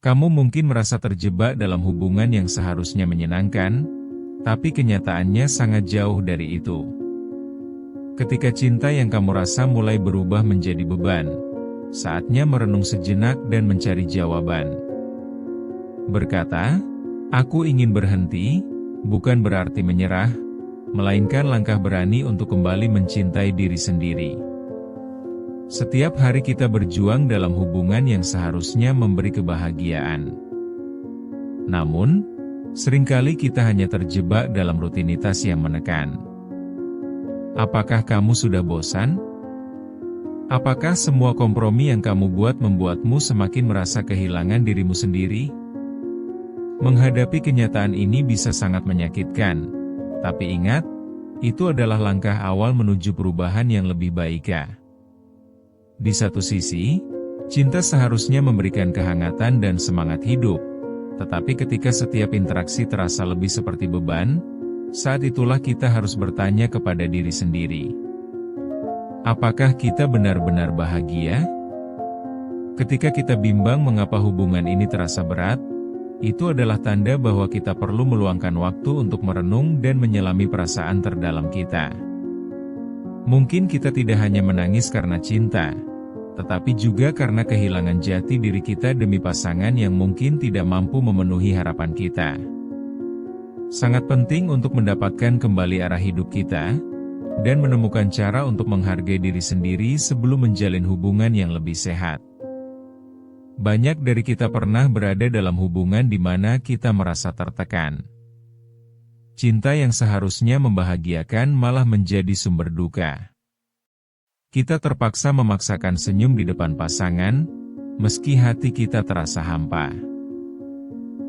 Kamu mungkin merasa terjebak dalam hubungan yang seharusnya menyenangkan, tapi kenyataannya sangat jauh dari itu. Ketika cinta yang kamu rasa mulai berubah menjadi beban, saatnya merenung sejenak dan mencari jawaban. Berkata, "Aku ingin berhenti," bukan berarti menyerah, melainkan langkah berani untuk kembali mencintai diri sendiri. Setiap hari kita berjuang dalam hubungan yang seharusnya memberi kebahagiaan. Namun, seringkali kita hanya terjebak dalam rutinitas yang menekan. Apakah kamu sudah bosan? Apakah semua kompromi yang kamu buat membuatmu semakin merasa kehilangan dirimu sendiri? Menghadapi kenyataan ini bisa sangat menyakitkan, tapi ingat, itu adalah langkah awal menuju perubahan yang lebih baik. Di satu sisi, cinta seharusnya memberikan kehangatan dan semangat hidup, tetapi ketika setiap interaksi terasa lebih seperti beban, saat itulah kita harus bertanya kepada diri sendiri. Apakah kita benar-benar bahagia? Ketika kita bimbang mengapa hubungan ini terasa berat, itu adalah tanda bahwa kita perlu meluangkan waktu untuk merenung dan menyelami perasaan terdalam kita. Mungkin kita tidak hanya menangis karena cinta, tetapi juga karena kehilangan jati diri kita demi pasangan yang mungkin tidak mampu memenuhi harapan kita. Sangat penting untuk mendapatkan kembali arah hidup kita, dan menemukan cara untuk menghargai diri sendiri sebelum menjalin hubungan yang lebih sehat. Banyak dari kita pernah berada dalam hubungan di mana kita merasa tertekan. Cinta yang seharusnya membahagiakan malah menjadi sumber duka. Kita terpaksa memaksakan senyum di depan pasangan, meski hati kita terasa hampa.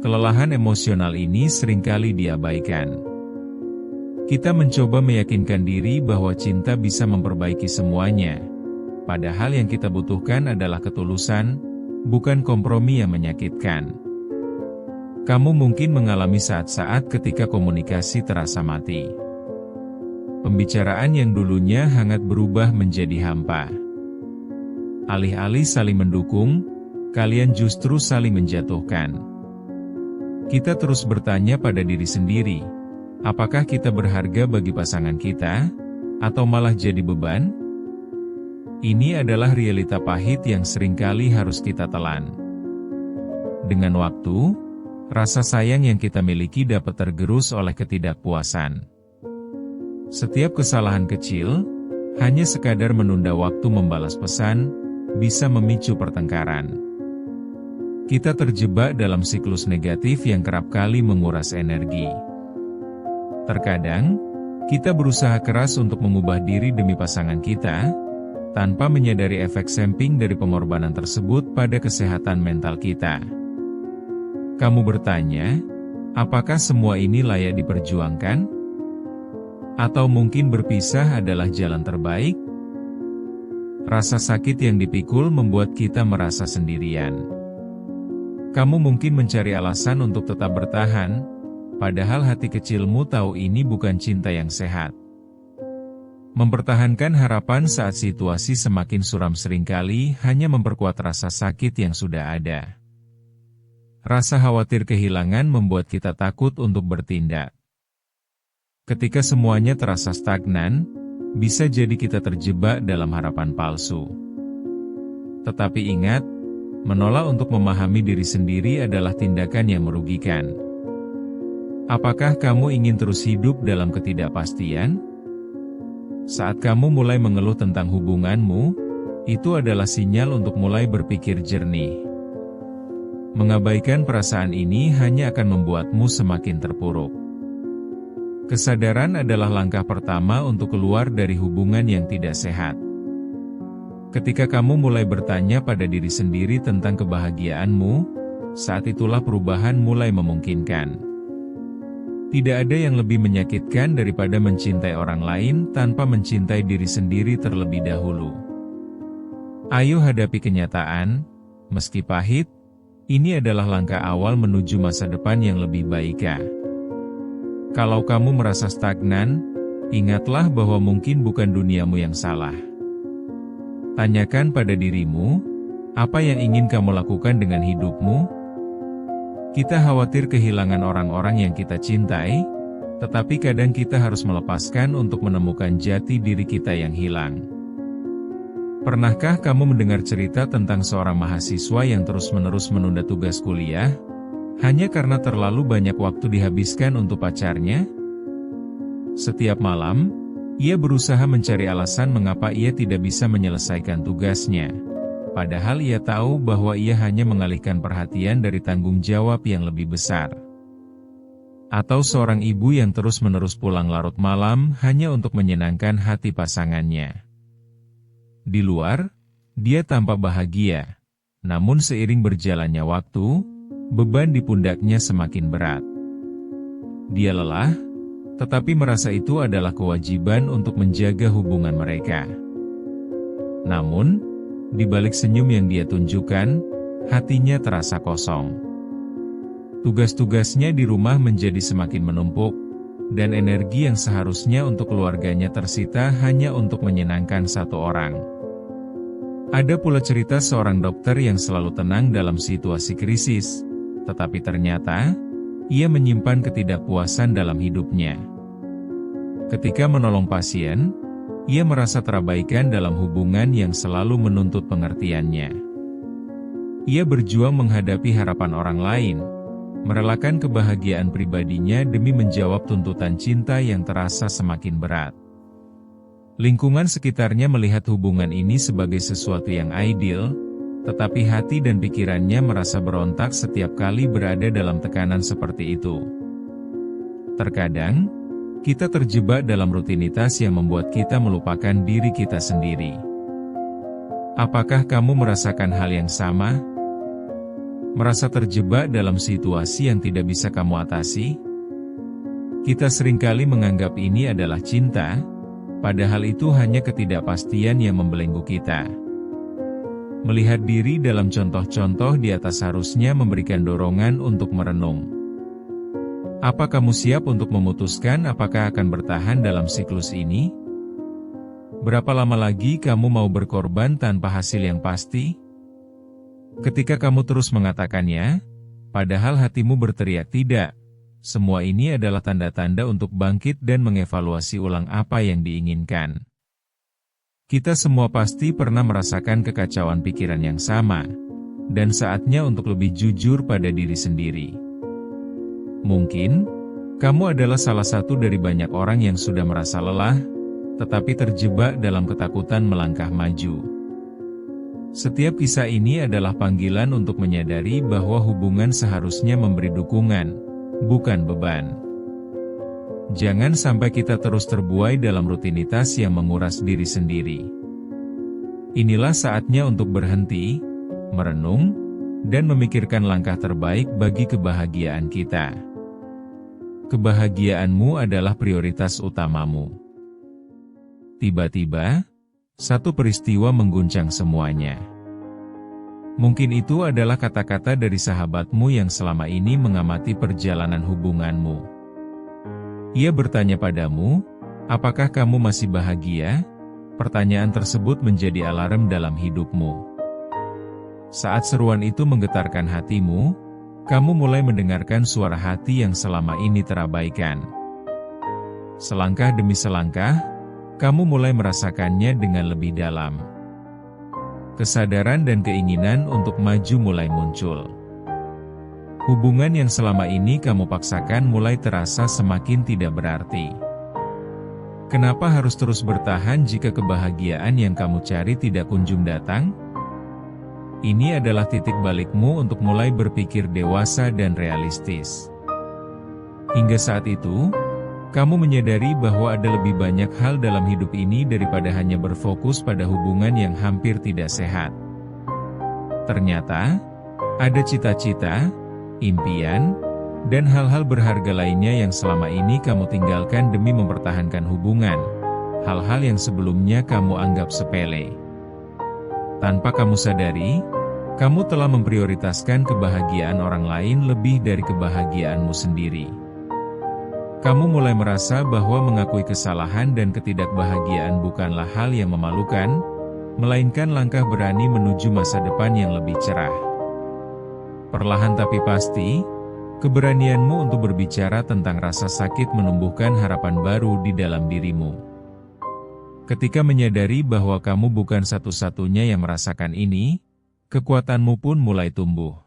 Kelelahan emosional ini seringkali diabaikan. Kita mencoba meyakinkan diri bahwa cinta bisa memperbaiki semuanya, padahal yang kita butuhkan adalah ketulusan, bukan kompromi yang menyakitkan. Kamu mungkin mengalami saat-saat ketika komunikasi terasa mati. Pembicaraan yang dulunya hangat berubah menjadi hampa. Alih-alih saling mendukung, kalian justru saling menjatuhkan. Kita terus bertanya pada diri sendiri, apakah kita berharga bagi pasangan kita, atau malah jadi beban? Ini adalah realita pahit yang seringkali harus kita telan. Dengan waktu, rasa sayang yang kita miliki dapat tergerus oleh ketidakpuasan. Setiap kesalahan kecil, hanya sekadar menunda waktu membalas pesan, bisa memicu pertengkaran. Kita terjebak dalam siklus negatif yang kerap kali menguras energi. Terkadang, kita berusaha keras untuk mengubah diri demi pasangan kita, tanpa menyadari efek samping dari pengorbanan tersebut pada kesehatan mental kita. Kamu bertanya, apakah semua ini layak diperjuangkan? Atau mungkin berpisah adalah jalan terbaik? Rasa sakit yang dipikul membuat kita merasa sendirian. Kamu mungkin mencari alasan untuk tetap bertahan, padahal hati kecilmu tahu ini bukan cinta yang sehat. Mempertahankan harapan saat situasi semakin suram seringkali hanya memperkuat rasa sakit yang sudah ada. Rasa khawatir kehilangan membuat kita takut untuk bertindak. Ketika semuanya terasa stagnan, bisa jadi kita terjebak dalam harapan palsu. Tetapi ingat, menolak untuk memahami diri sendiri adalah tindakan yang merugikan. Apakah kamu ingin terus hidup dalam ketidakpastian? Saat kamu mulai mengeluh tentang hubunganmu, itu adalah sinyal untuk mulai berpikir jernih. Mengabaikan perasaan ini hanya akan membuatmu semakin terpuruk. Kesadaran adalah langkah pertama untuk keluar dari hubungan yang tidak sehat. Ketika kamu mulai bertanya pada diri sendiri tentang kebahagiaanmu, saat itulah perubahan mulai memungkinkan. Tidak ada yang lebih menyakitkan daripada mencintai orang lain tanpa mencintai diri sendiri terlebih dahulu. Ayo hadapi kenyataan, meski pahit, ini adalah langkah awal menuju masa depan yang lebih baik. Kalau kamu merasa stagnan, ingatlah bahwa mungkin bukan duniamu yang salah. Tanyakan pada dirimu, apa yang ingin kamu lakukan dengan hidupmu? Kita khawatir kehilangan orang-orang yang kita cintai, tetapi kadang kita harus melepaskan untuk menemukan jati diri kita yang hilang. Pernahkah kamu mendengar cerita tentang seorang mahasiswa yang terus-menerus menunda tugas kuliah, hanya karena terlalu banyak waktu dihabiskan untuk pacarnya? Setiap malam, ia berusaha mencari alasan mengapa ia tidak bisa menyelesaikan tugasnya. Padahal ia tahu bahwa ia hanya mengalihkan perhatian dari tanggung jawab yang lebih besar. Atau seorang ibu yang terus-menerus pulang larut malam hanya untuk menyenangkan hati pasangannya. Di luar, dia tampak bahagia. Namun seiring berjalannya waktu, beban di pundaknya semakin berat. Dia lelah, tetapi merasa itu adalah kewajiban untuk menjaga hubungan mereka. Namun, di balik senyum yang dia tunjukkan, hatinya terasa kosong. Tugas-tugasnya di rumah menjadi semakin menumpuk, dan energi yang seharusnya untuk keluarganya tersita hanya untuk menyenangkan satu orang. Ada pula cerita seorang dokter yang selalu tenang dalam situasi krisis, tetapi ternyata, ia menyimpan ketidakpuasan dalam hidupnya. Ketika menolong pasien, ia merasa terabaikan dalam hubungan yang selalu menuntut pengertiannya. Ia berjuang menghadapi harapan orang lain, merelakan kebahagiaan pribadinya demi menjawab tuntutan cinta yang terasa semakin berat. Lingkungan sekitarnya melihat hubungan ini sebagai sesuatu yang ideal, tetapi hati dan pikirannya merasa berontak setiap kali berada dalam tekanan seperti itu. Terkadang, kita terjebak dalam rutinitas yang membuat kita melupakan diri kita sendiri. Apakah kamu merasakan hal yang sama? Merasa terjebak dalam situasi yang tidak bisa kamu atasi? Kita seringkali menganggap ini adalah cinta, padahal itu hanya ketidakpastian yang membelenggu kita. Melihat diri dalam contoh-contoh di atas harusnya memberikan dorongan untuk merenung. Apa kamu siap untuk memutuskan apakah akan bertahan dalam siklus ini? Berapa lama lagi kamu mau berkorban tanpa hasil yang pasti? Ketika kamu terus mengatakannya, padahal hatimu berteriak tidak, semua ini adalah tanda-tanda untuk bangkit dan mengevaluasi ulang apa yang diinginkan. Kita semua pasti pernah merasakan kekacauan pikiran yang sama, dan saatnya untuk lebih jujur pada diri sendiri. Mungkin, kamu adalah salah satu dari banyak orang yang sudah merasa lelah, tetapi terjebak dalam ketakutan melangkah maju. Setiap kisah ini adalah panggilan untuk menyadari bahwa hubungan seharusnya memberi dukungan, bukan beban. Jangan sampai kita terus terbuai dalam rutinitas yang menguras diri sendiri. Inilah saatnya untuk berhenti, merenung, dan memikirkan langkah terbaik bagi kebahagiaan kita. Kebahagiaanmu adalah prioritas utamamu. Tiba-tiba, satu peristiwa mengguncang semuanya. Mungkin itu adalah kata-kata dari sahabatmu yang selama ini mengamati perjalanan hubunganmu. Ia bertanya padamu, apakah kamu masih bahagia? Pertanyaan tersebut menjadi alarm dalam hidupmu. Saat seruan itu menggetarkan hatimu, kamu mulai mendengarkan suara hati yang selama ini terabaikan. Selangkah demi selangkah, kamu mulai merasakannya dengan lebih dalam. Kesadaran dan keinginan untuk maju mulai muncul. Hubungan yang selama ini kamu paksakan mulai terasa semakin tidak berarti. Kenapa harus terus bertahan jika kebahagiaan yang kamu cari tidak kunjung datang? Ini adalah titik balikmu untuk mulai berpikir dewasa dan realistis. Hingga saat itu, kamu menyadari bahwa ada lebih banyak hal dalam hidup ini daripada hanya berfokus pada hubungan yang hampir tidak sehat. Ternyata, ada cita-cita, impian, dan hal-hal berharga lainnya yang selama ini kamu tinggalkan demi mempertahankan hubungan, hal-hal yang sebelumnya kamu anggap sepele. Tanpa kamu sadari, kamu telah memprioritaskan kebahagiaan orang lain lebih dari kebahagiaanmu sendiri. Kamu mulai merasa bahwa mengakui kesalahan dan ketidakbahagiaan bukanlah hal yang memalukan, melainkan langkah berani menuju masa depan yang lebih cerah. Perlahan tapi pasti, Keberanianmu untuk berbicara tentang rasa sakit menumbuhkan harapan baru di dalam dirimu. Ketika menyadari bahwa kamu bukan satu-satunya yang merasakan ini, kekuatanmu pun mulai tumbuh.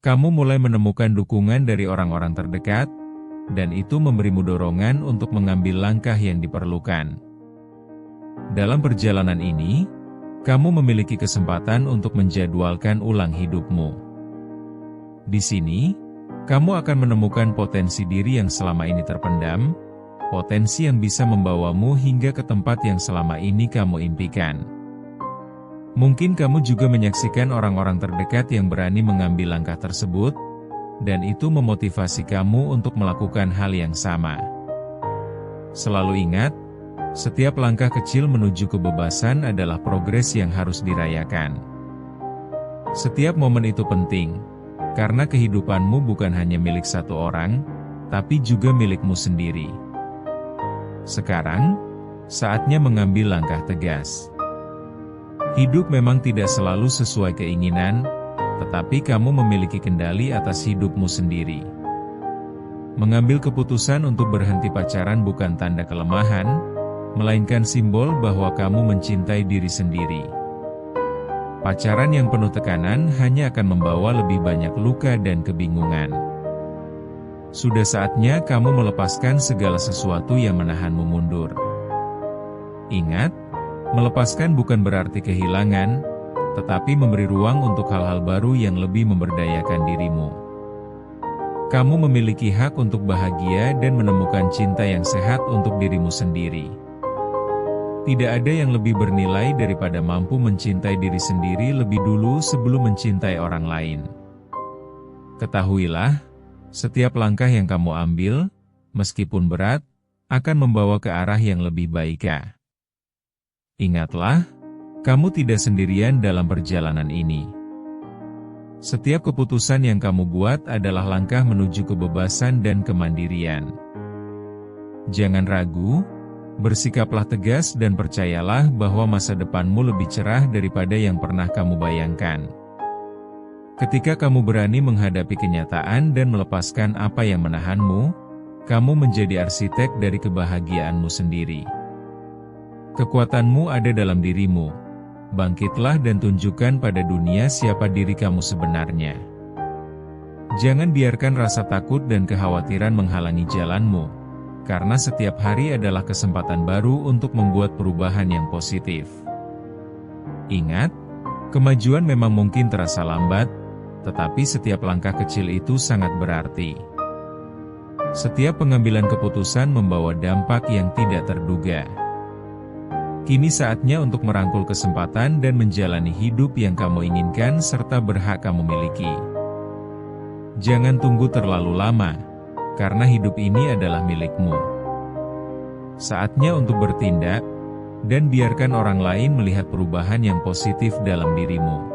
Kamu mulai menemukan dukungan dari orang-orang terdekat, dan itu memberimu dorongan untuk mengambil langkah yang diperlukan. Dalam perjalanan ini, kamu memiliki kesempatan untuk menjadwalkan ulang hidupmu. Di sini, kamu akan menemukan potensi diri yang selama ini terpendam, potensi yang bisa membawamu hingga ke tempat yang selama ini kamu impikan. Mungkin kamu juga menyaksikan orang-orang terdekat yang berani mengambil langkah tersebut, dan itu memotivasi kamu untuk melakukan hal yang sama. Selalu ingat, setiap langkah kecil menuju kebebasan adalah progres yang harus dirayakan. Setiap momen itu penting, karena kehidupanmu bukan hanya milik satu orang, tapi juga milikmu sendiri. Sekarang, saatnya mengambil langkah tegas. Hidup memang tidak selalu sesuai keinginan, tetapi kamu memiliki kendali atas hidupmu sendiri. Mengambil keputusan untuk berhenti pacaran bukan tanda kelemahan, melainkan simbol bahwa kamu mencintai diri sendiri. Pacaran yang penuh tekanan hanya akan membawa lebih banyak luka dan kebingungan. Sudah saatnya kamu melepaskan segala sesuatu yang menahanmu mundur. Ingat, melepaskan bukan berarti kehilangan, tetapi memberi ruang untuk hal-hal baru yang lebih memberdayakan dirimu. Kamu memiliki hak untuk bahagia dan menemukan cinta yang sehat untuk dirimu sendiri. Tidak ada yang lebih bernilai daripada mampu mencintai diri sendiri lebih dulu sebelum mencintai orang lain. Ketahuilah, setiap langkah yang kamu ambil, meskipun berat, akan membawa ke arah yang lebih baik. Ingatlah, kamu tidak sendirian dalam perjalanan ini. Setiap keputusan yang kamu buat adalah langkah menuju kebebasan dan kemandirian. Jangan ragu, bersikaplah tegas dan percayalah bahwa masa depanmu lebih cerah daripada yang pernah kamu bayangkan. Ketika kamu berani menghadapi kenyataan dan melepaskan apa yang menahanmu, kamu menjadi arsitek dari kebahagiaanmu sendiri. Kekuatanmu ada dalam dirimu. Bangkitlah dan tunjukkan pada dunia siapa diri kamu sebenarnya. Jangan biarkan rasa takut dan kekhawatiran menghalangi jalanmu, karena setiap hari adalah kesempatan baru untuk membuat perubahan yang positif. Ingat, kemajuan memang mungkin terasa lambat, tetapi setiap langkah kecil itu sangat berarti. Setiap pengambilan keputusan membawa dampak yang tidak terduga. Kini saatnya untuk merangkul kesempatan dan menjalani hidup yang kamu inginkan serta berhak kamu miliki. Jangan tunggu terlalu lama, karena hidup ini adalah milikmu. Saatnya untuk bertindak, dan biarkan orang lain melihat perubahan yang positif dalam dirimu.